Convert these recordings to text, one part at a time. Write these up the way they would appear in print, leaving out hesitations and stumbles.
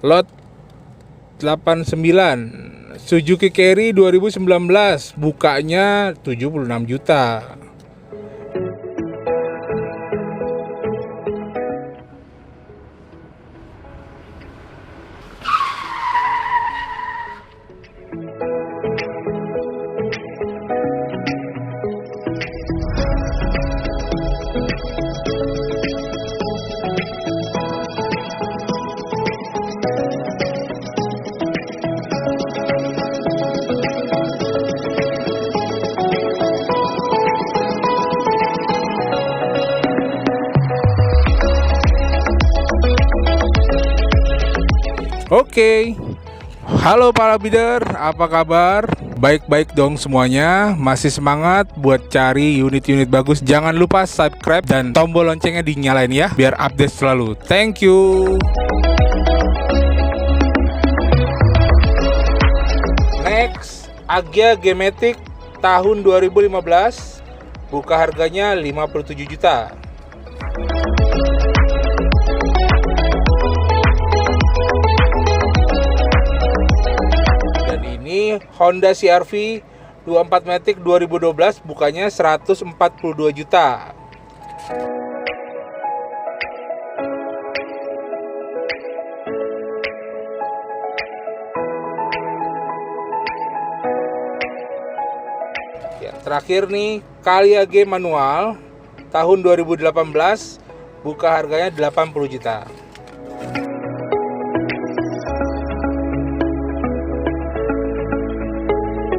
Lot 89 Suzuki Carry 2019, bukanya 76 juta. Oke, halo para bidder, apa kabar? Baik-baik dong semuanya. Masih semangat buat cari unit-unit bagus. Jangan lupa subscribe dan tombol loncengnya dinyalain ya, biar update selalu. Thank you. Next, Agya G-Matic tahun 2015, buka harganya 57 juta. Ini Honda CR-V 24 Matic 2012, bukanya 142 juta. Ya, terakhir nih Calya G manual tahun 2018, buka harganya 80 juta.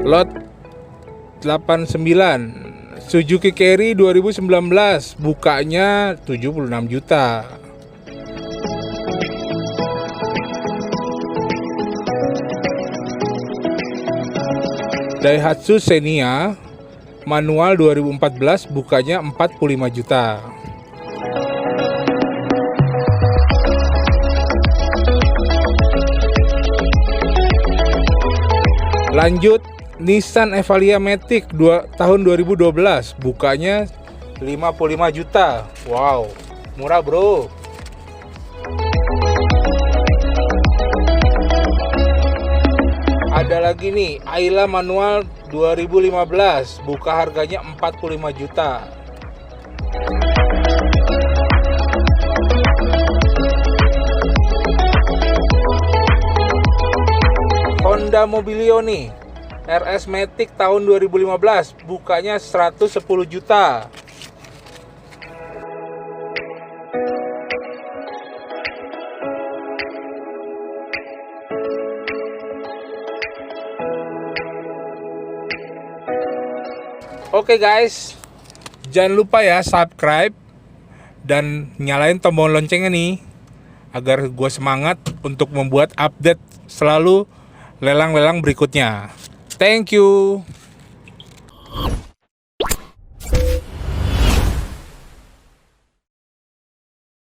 Lot 89 Suzuki Carry 2019, bukanya 76 juta. Daihatsu Xenia manual 2014, bukanya 45 juta. Lanjut Nissan Evalia Matic tahun 2012, bukanya 55 juta. Wow, murah bro. Ada lagi nih Ayla manual 2015, buka harganya 45 juta. Honda Mobilio nih RS Matic tahun 2015, bukanya 110 juta. Oke guys, jangan lupa ya subscribe dan nyalain tombol loncengnya nih, agar gue semangat untuk membuat update selalu lelang-lelang berikutnya. Thank you.